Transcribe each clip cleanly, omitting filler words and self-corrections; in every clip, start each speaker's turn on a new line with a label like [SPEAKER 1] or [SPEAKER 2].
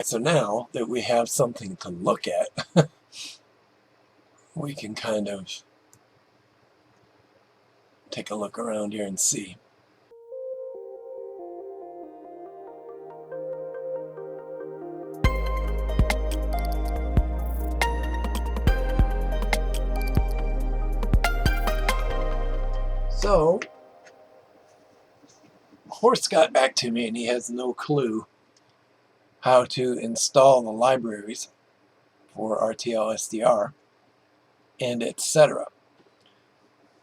[SPEAKER 1] So now that we have something to look at, we can kind of take a look around here and see. So, Horst got back to me and he has no clue how to install the libraries for RTL-SDR and etc.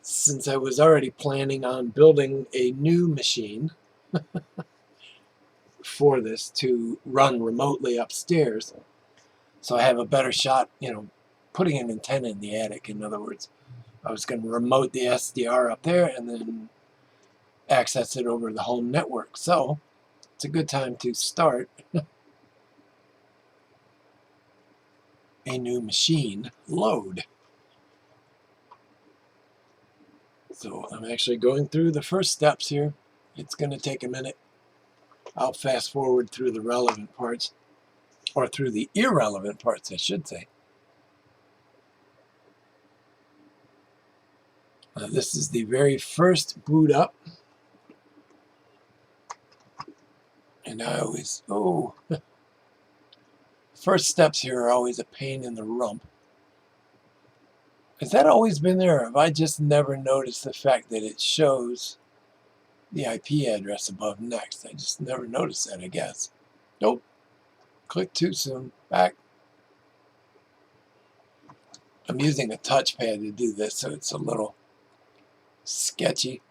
[SPEAKER 1] Since I was already planning on building a new machine for this to run remotely upstairs, so I have a better shot, putting an antenna in the attic. In other words, I was going to remote the SDR up there and then access it over the home network. So it's a good time to start a new machine load. So I'm actually going through the first steps here. It's going to take a minute. I'll fast forward through the relevant parts, or through the irrelevant parts, I should say. This is the very first boot up. And I always, first steps here are always a pain in the rump. Has that always been there, or have I just never noticed the fact that it shows the IP address above next? I just never noticed that, I guess. Nope. Click too soon. Back. I'm using a touchpad to do this, so it's a little sketchy.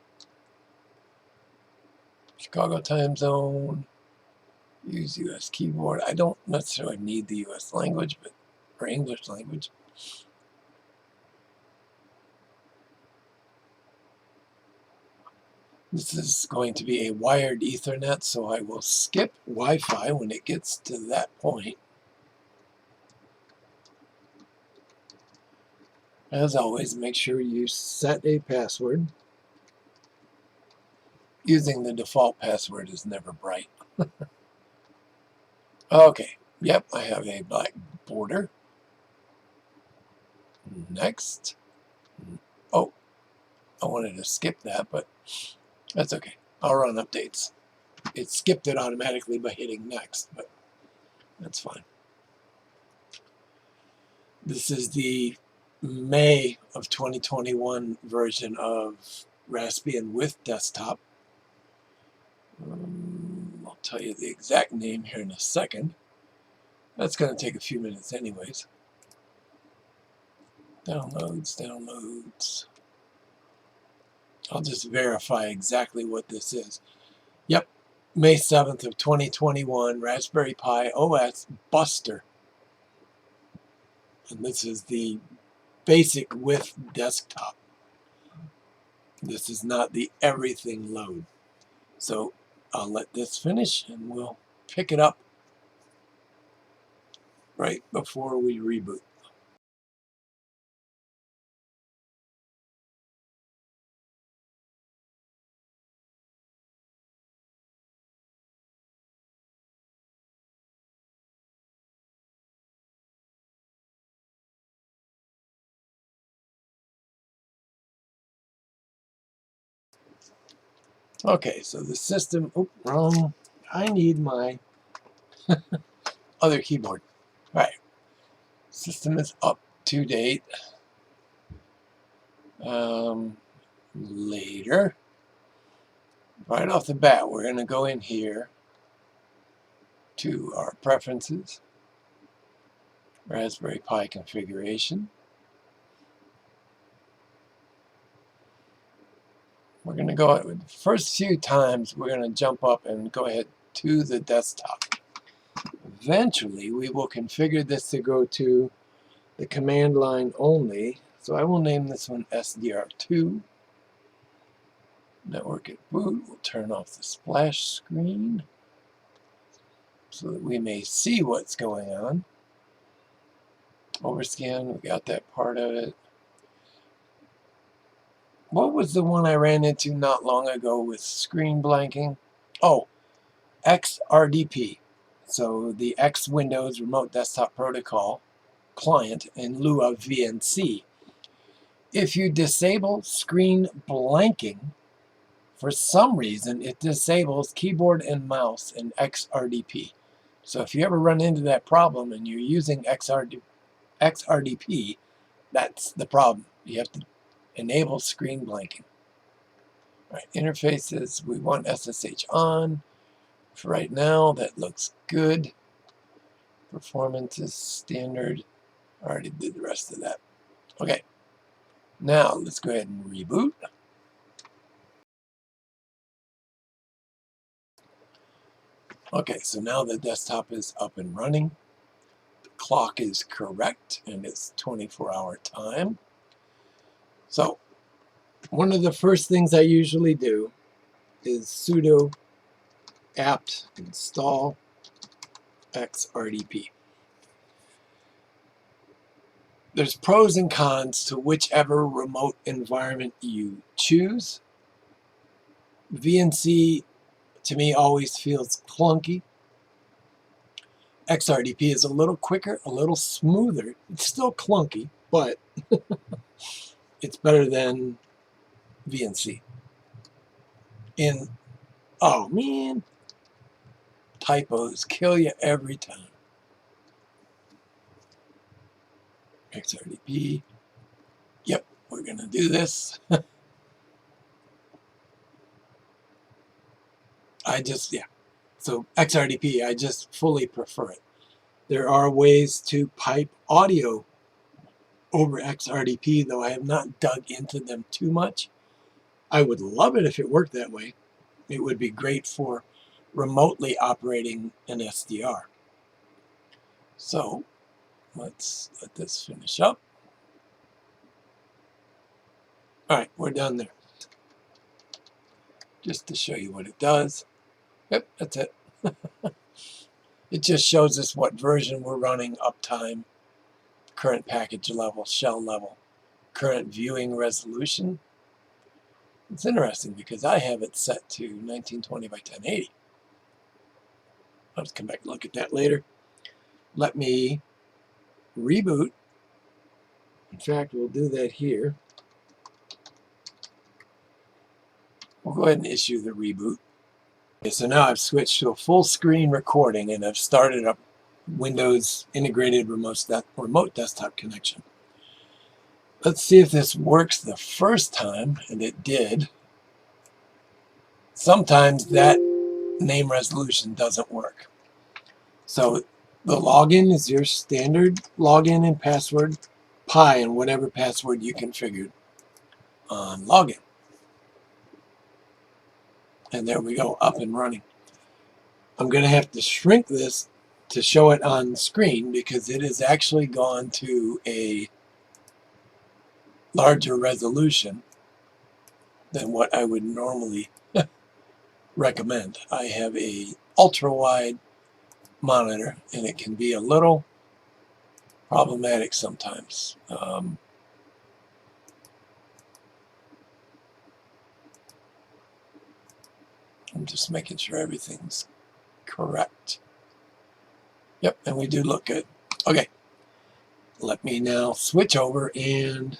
[SPEAKER 1] Chicago time zone. Use US keyboard. I don't necessarily need the US language, or English language. This is going to be a wired Ethernet, so I will skip Wi-Fi when it gets to that point. As always, make sure you set a password. Using the default password is never bright. Okay, yep, I have a black border. Next. Oh, I wanted to skip that, but that's okay. I'll run updates. It skipped it automatically by hitting next, but that's fine. This is the May of 2021 version of Raspbian with desktop. I'll tell you the exact name here in a second. That's going to take a few minutes anyways. Downloads. I'll just verify exactly what this is. Yep, May 7th of 2021, Raspberry Pi OS Buster. And this is the basic with desktop. This is not the everything load. So I'll let this finish and we'll pick it up right before we reboot. Okay, so the system, wrong. I need my other keyboard. All right, system is up to date. Later, right off the bat, we're going to go in here to our preferences, Raspberry Pi configuration. We're going to go, the first few times, we're going to jump up and go ahead to the desktop. Eventually, we will configure this to go to the command line only. So I will name this one SDR2. Network at boot. We'll turn off the splash screen so that we may see what's going on. Overscan, we got that part of it. What was the one I ran into not long ago with screen blanking? Oh, XRDP. So the X Windows Remote Desktop Protocol client in lieu of VNC. If you disable screen blanking, for some reason it disables keyboard and mouse in XRDP. So if you ever run into that problem and you're using XRDP, that's the problem. You have to enable screen blanking. All right, interfaces, we want SSH on. For right now, that looks good. Performance is standard. I already did the rest of that. Okay, now let's go ahead and reboot. Okay, so now the desktop is up and running. The clock is correct, and it's 24-hour time. So one of the first things I usually do is sudo apt install xrdp. There's pros and cons to whichever remote environment you choose. VNC, to me, always feels clunky. XRDP is a little quicker, a little smoother. It's still clunky, but it's better than VNC. Oh man, typos kill you every time. XRDP. Yep, we're going to do this. So XRDP, I just fully prefer it. There are ways to pipe audio over XRDP, though I have not dug into them too much. I would love it if it worked that way. It would be great for remotely operating an SDR. So let's let this finish up. All right, we're done there. Just to show you what it does. Yep, that's it. It just shows us what version we're running, uptime, current package level, shell level, current viewing resolution. It's interesting because I have it set to 1920 by 1080. I'll just come back and look at that later. Let me reboot. In fact, we'll do that here. We'll go ahead and issue the reboot. Okay, so now I've switched to a full screen recording and I've started up Windows integrated remote desktop connection. Let's see if this works the first time, and it did. Sometimes that name resolution doesn't work. So the login is your standard login and password, pi and whatever password you configured on login. And there we go, up and running. I'm going to have to shrink this to show it on screen because it has actually gone to a larger resolution than what I would normally recommend. I have a ultra wide monitor and it can be a little problematic sometimes. I'm just making sure everything's correct. Yep, and we do look good. Okay, let me now switch over and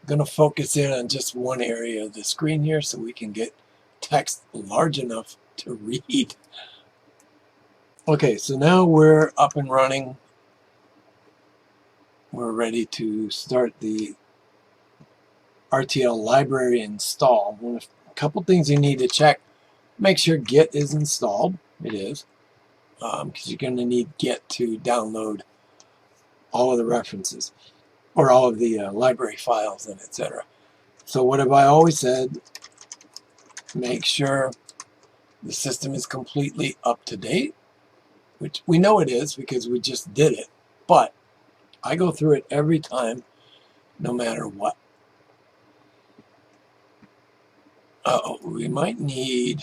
[SPEAKER 1] I'm going to focus in on just one area of the screen here so we can get text large enough to read. Okay, so now we're up and running. We're ready to start the RTL library install. A couple things you need to check. Make sure Git is installed. It is, because you're going to need Git to download all of the references or all of the library files and etc. So what have I always said? Make sure the system is completely up to date, which we know it is because we just did it, but I go through it every time, no matter what. We might need,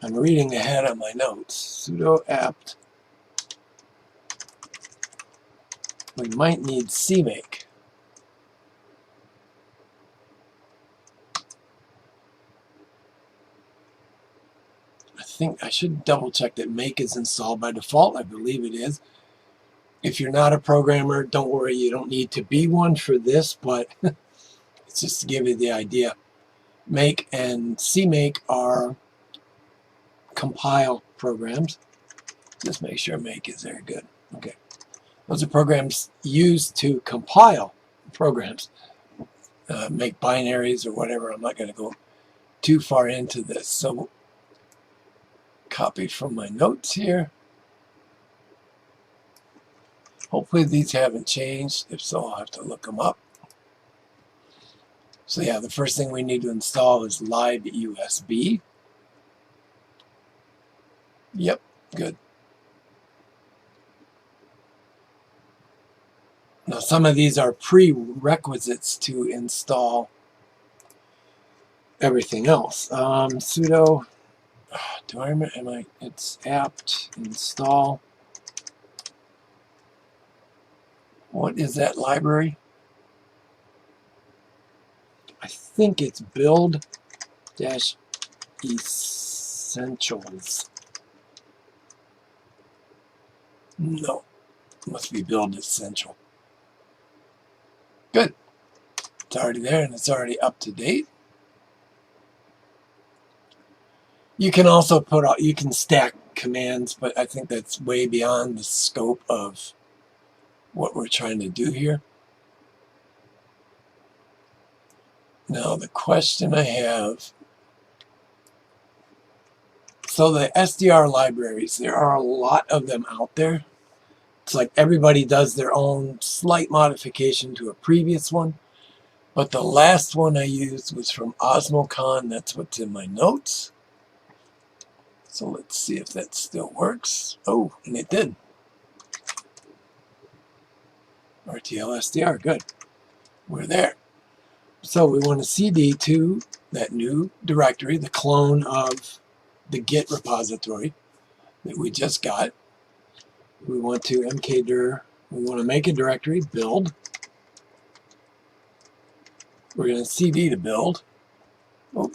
[SPEAKER 1] I'm reading ahead on my notes, sudo apt. We might need cmake. I think I should double check that make is installed by default. I believe it is. If you're not a programmer, don't worry, you don't need to be one for this, but it's just to give you the idea. Make and CMake are compile programs. Just make sure make is there. Good. Okay. Those are programs used to compile programs. Make binaries or whatever. I'm not going to go too far into this. So copy from my notes here. Hopefully these haven't changed. If so, I'll have to look them up. So yeah, the first thing we need to install is live USB. Yep, good. Now some of these are prerequisites to install everything else. Sudo, do I remember, it's apt install. What is that library? I think it's build-essentials. No, it must be build essential. Good. It's already there and it's already up to date. You can also you can stack commands, but I think that's way beyond the scope of what we're trying to do here. Now the question I have, so the SDR libraries, there are a lot of them out there. It's like everybody does their own slight modification to a previous one. But the last one I used was from OsmoCon. That's what's in my notes. So let's see if that still works. Oh, and it did. RTL-SDR, good. We're there. So we want to cd to that new directory, the clone of the Git repository that we just got. We want to mkdir, we want to make a directory, build. We're going to cd to build. Oh.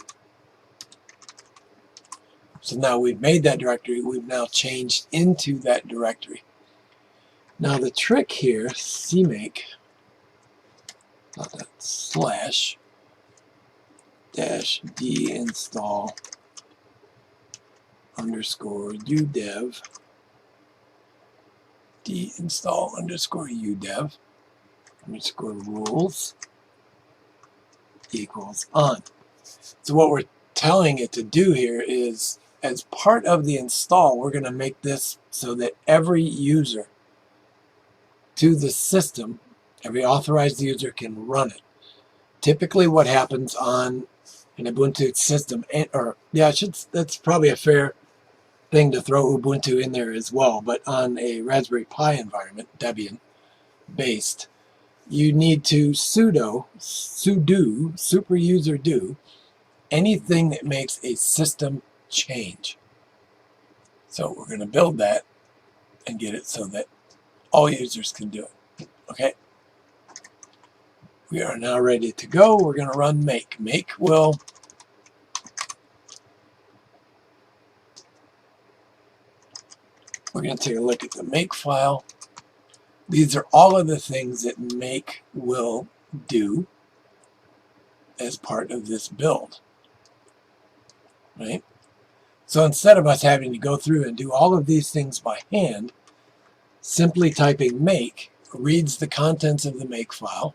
[SPEAKER 1] So now we've made that directory, we've now changed into that directory. Now the trick here, cmake, slash dash deinstall underscore udev, deinstall underscore udev underscore rules equals on. So what we're telling it to do here is, as part of the install, we're going to make this so that every user to the system, every authorized user can run it. Typically what happens on an Ubuntu system, that's probably a fair thing to throw Ubuntu in there as well, but on a Raspberry Pi environment, Debian based, you need to sudo, super user do, anything that makes a system change. So we're going to build that and get it so that all users can do it. Okay. We are now ready to go. We're going to run make. Make will we're going to take a look at the make file. These are all of the things that make will do as part of this build. Right? So instead of us having to go through and do all of these things by hand, simply typing make reads the contents of the make file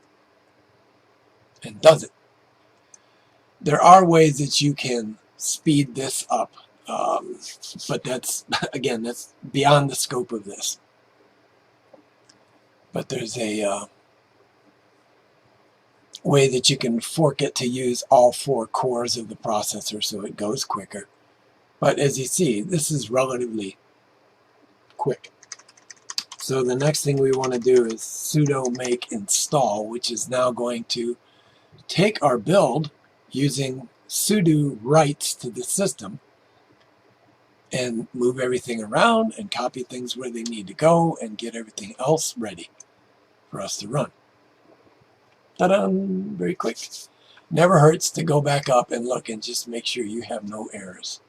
[SPEAKER 1] and does it. There are ways that you can speed this up, but that's, again, that's beyond the scope of this. But there's a way that you can fork it to use all 4 cores of the processor so it goes quicker. But as you see, this is relatively quick. So the next thing we want to do is sudo make install, which is now going to take our build using sudo writes to the system and move everything around and copy things where they need to go and get everything else ready for us to run. Ta-da! Very quick. Never hurts to go back up and look and just make sure you have no errors.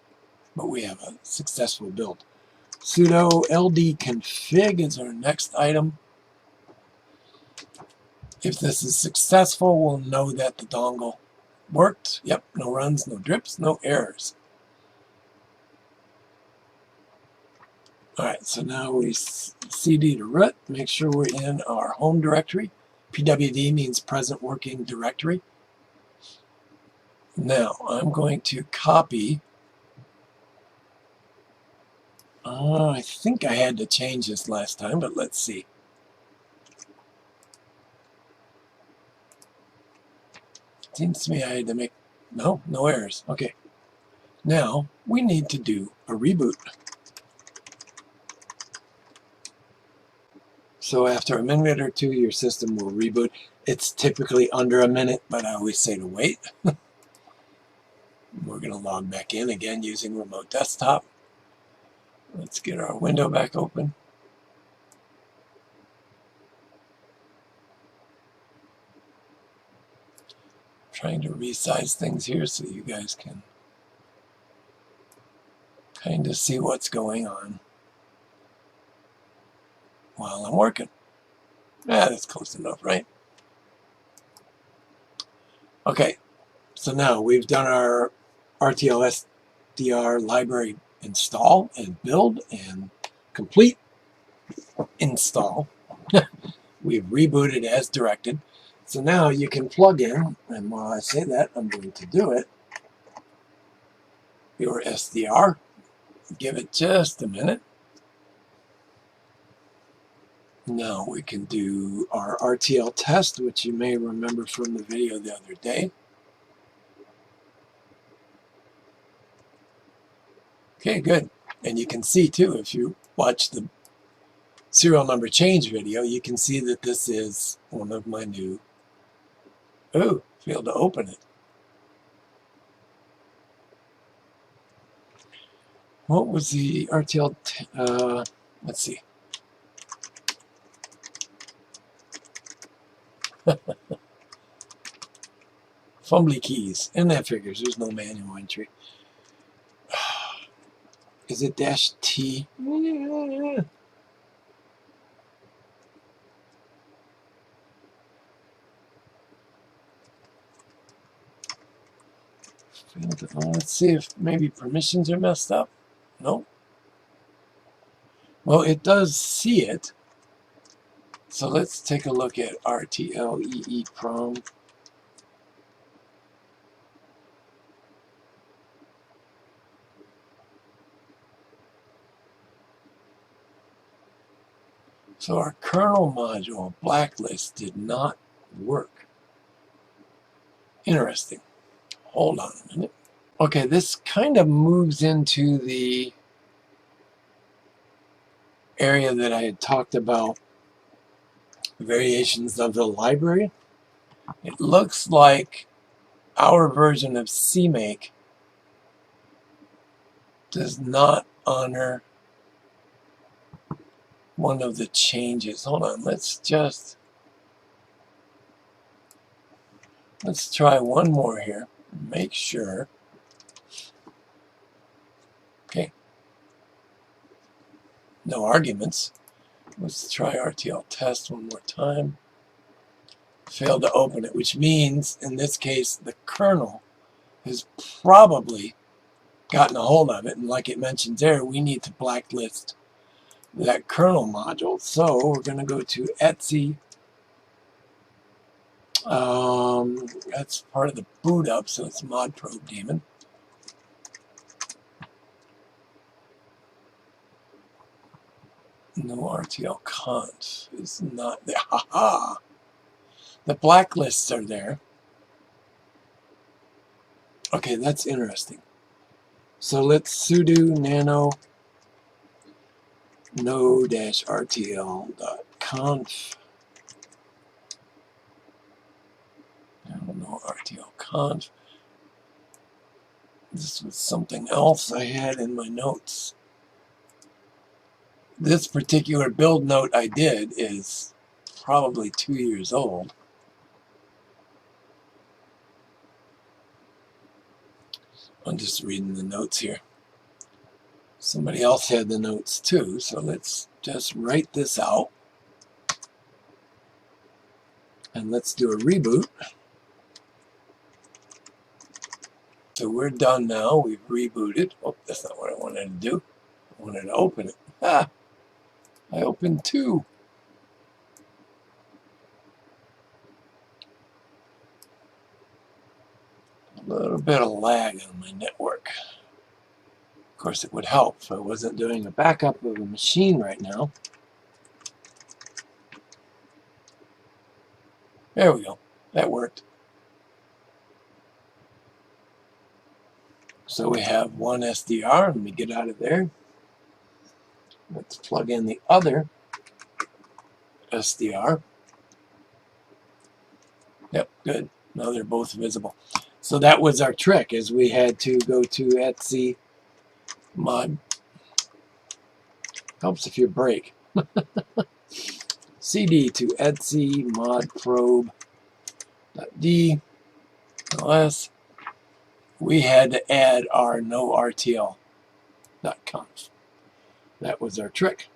[SPEAKER 1] but we have a successful build. Sudo ld config is our next item. If this is successful, we'll know that the dongle worked. Yep, no runs, no drips, no errors. Alright, so now we cd to root, make sure we're in our home directory. pwd means present working directory. Now, I'm going to copy. I think I had to change this last time, but let's see. Seems to me I had to make... No errors. Okay. Now, we need to do a reboot. So after a minute or two, your system will reboot. It's typically under a minute, but I always say to wait. We're going to log back in again using remote desktop. Let's get our window back open. Trying to resize things here so you guys can kind of see what's going on while I'm working. That's close enough, right? Okay, so now we've done our RTL-SDR library install and build and complete install. We've rebooted as directed. So now you can plug in, and while I say that, I'm going to do it, your SDR. Give it just a minute. Now we can do our RTL test, which you may remember from the video the other day. Okay, good. And you can see too, if you watch the serial number change video, you can see that this is one of my new... Oh, failed to open it. What was the RTL... let's see. Fumbly keys. And that figures. There's no manual entry. Is it -T? Let's see if maybe permissions are messed up. Nope. Well, it does see it. So let's take a look at RTL EEPROM. So our kernel module blacklist did not work. Interesting. Hold on a minute. Okay, this kind of moves into the area that I had talked about, variations of the library. It looks like our version of CMake does not honor one of the changes. Hold on, let's try one more here. Make sure. Okay. No arguments. Let's try RTL test one more time. Failed to open it, which means in this case the kernel has probably gotten a hold of it, and like it mentions there, we need to blacklist that kernel module. So we're going to go to Etsy. That's part of the boot up, so it's mod probe daemon. No RTL conf is not there. Haha! The blacklists are there. Okay, that's interesting. So let's sudo nano no-rtl.conf. I don't know, RTL conf. This was something else I had in my notes. This particular build note I did is probably 2 years old. I'm just reading the notes here. Somebody else had the notes too, so let's just write this out. And let's do a reboot. So we're done now. We've rebooted. Oh, that's not what I wanted to do. I wanted to open it. Ah, I opened two. A little bit of lag on my network. Of course, it would help if I wasn't doing a backup of a machine right now. There we go. That worked. So we have one SDR. Let me get out of there. Let's plug in the other SDR. Yep, good. Now they're both visible. So that was our trick, is we had to go to Etsy mod. Helps if you break. CD to Etsy mod probe.d ls. We had to add our no RTL.conf. That was our trick.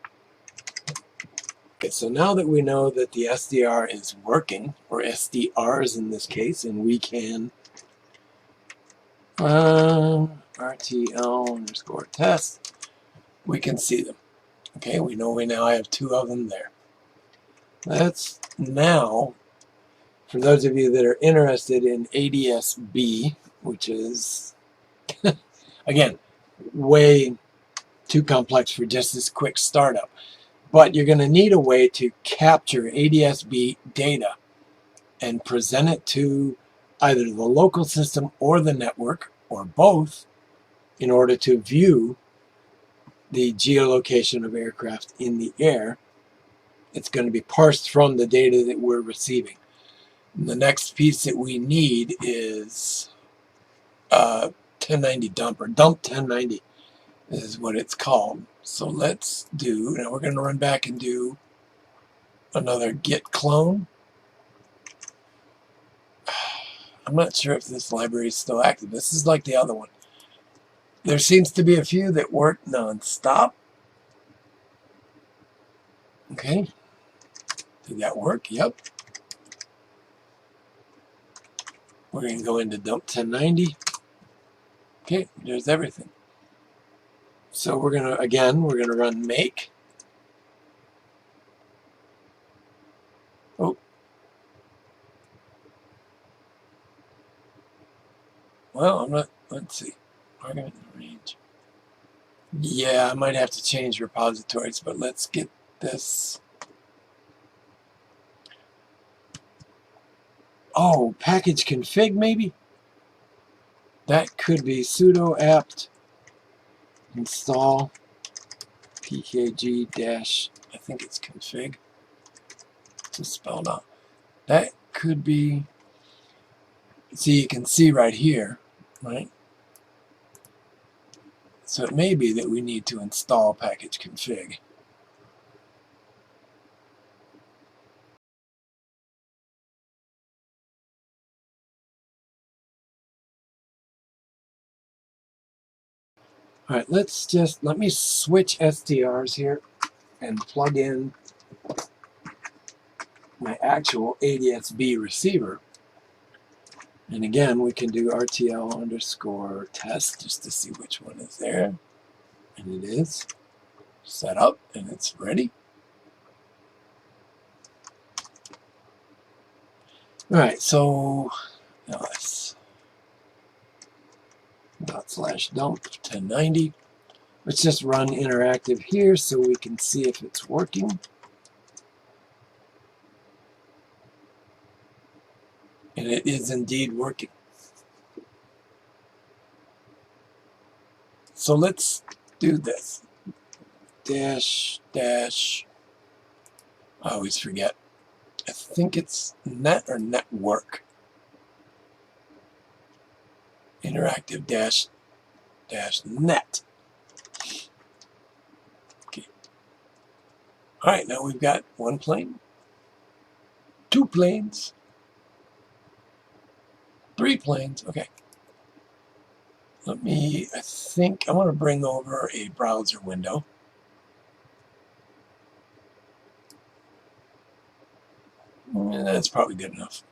[SPEAKER 1] Okay, so now that we know that the SDR is working, or SDRs in this case, and we can RTL_test, we can see them. Okay, we know we now have two of them there. Let's now, for those of you that are interested in ADSB, which is, again, way too complex for just this quick startup, but you're going to need a way to capture ADSB data and present it to either the local system or the network, or both, in order to view the geolocation of aircraft in the air. It's going to be parsed from the data that we're receiving. And the next piece that we need is 1090 dump, or dump 1090 is what it's called. So let's do, now we're going to run back and do another git clone. I'm not sure if this library is still active. This is like the other one. There seems to be a few that work non-stop. Okay. Did that work? Yep. We're going to go into dump 1090. Okay, there's everything. So we're going to, again, we're going to run make. Oh. Well, I'm not, let's see. Argument range. Yeah, I might have to change repositories, but let's get this. Oh, package config maybe? That could be sudo apt install pkg dash, I think it's config. It's spelled out. That could be, see, you can see right here, right? So it may be that we need to install package config. All right, let me switch SDRs here and plug in my actual ADSB receiver. And again, we can do RTL_test just to see which one is there. And it is set up and it's ready. All right, so now let's /dump 1090. Let's just run interactive here so we can see if it's working. And it is indeed working. So let's do this. Dash, I always forget. I think it's net or network. Interactive dash net. Okay. All right, now we've got one plane, two planes, three planes. Okay. I think I want to bring over a browser window. And that's probably good enough.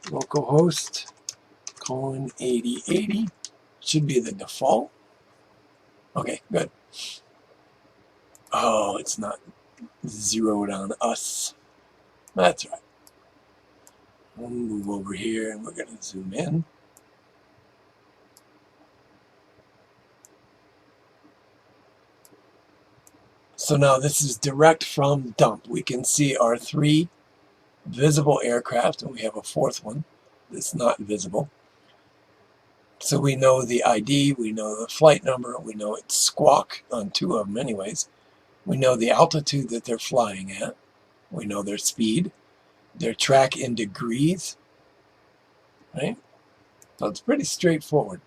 [SPEAKER 1] Localhost colon 8080 should be the default. Okay, good. Oh, it's not zeroed on us. That's right. We'll move over here and we're going to zoom in. So now this is direct from dump. We can see our 3 visible aircraft, and we have a 4th one that's not visible. So we know the ID, we know the flight number, we know it's squawk on 2 of them anyways. We know the altitude that they're flying at. We know their speed, their track in degrees, right? So it's pretty straightforward.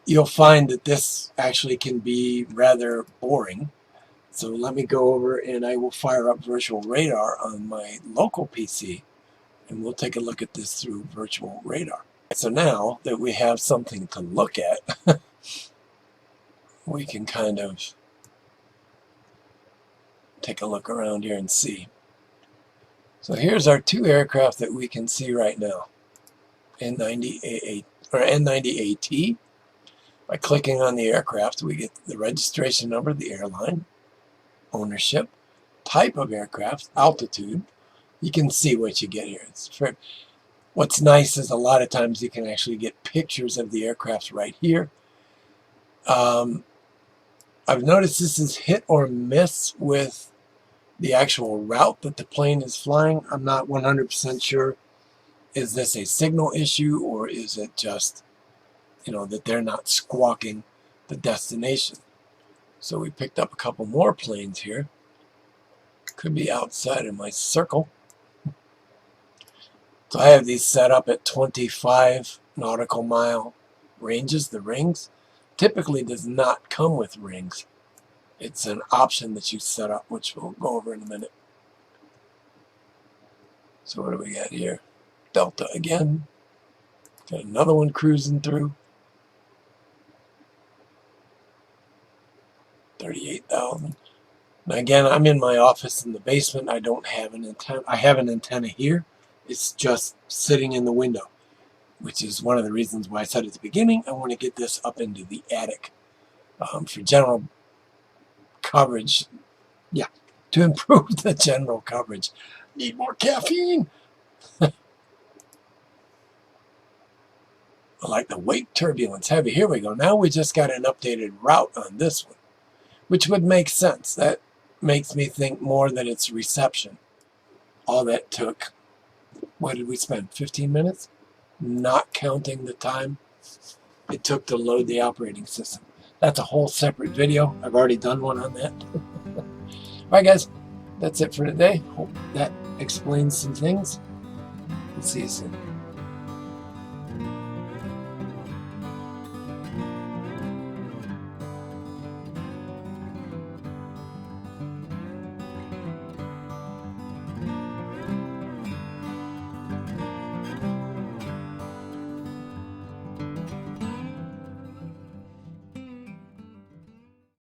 [SPEAKER 1] You'll find that this actually can be rather boring. So let me go over and I will fire up virtual radar on my local PC and we'll take a look at this through virtual radar. So now that we have something to look at, we can kind of take a look around here and see. So here's our 2 aircraft that we can see right now. N90A or N90AT. By clicking on the aircraft, we get the registration number, the airline, ownership, type of aircraft, altitude. You can see what you get here. What's nice is a lot of times you can actually get pictures of the aircraft right here. I've noticed this is hit or miss with the actual route that the plane is flying. I'm not 100% sure. Is this a signal issue or is it just, that they're not squawking the destination? So we picked up a couple more planes here. Could be outside of my circle. So I have these set up at 25 nautical mile ranges, the rings. Typically does not come with rings. It's an option that you set up, which we'll go over in a minute. So what do we got here? Delta again. Got another one cruising through. 38,000. Now again, I'm in my office in the basement. I don't have an antenna. I have an antenna here. It's just sitting in the window, which is one of the reasons why I said at the beginning, I want to get this up into the attic for general coverage. Yeah, to improve the general coverage. Need more caffeine. I like the wake turbulence heavy. Here we go. Now we just got an updated route on this one, which would make sense. That makes me think more that it's reception. All that took, what did we spend, 15 minutes? Not counting the time it took to load the operating system. That's a whole separate video. I've already done one on that. All right, guys, that's it for today. Hope that explains some things. We'll see you soon.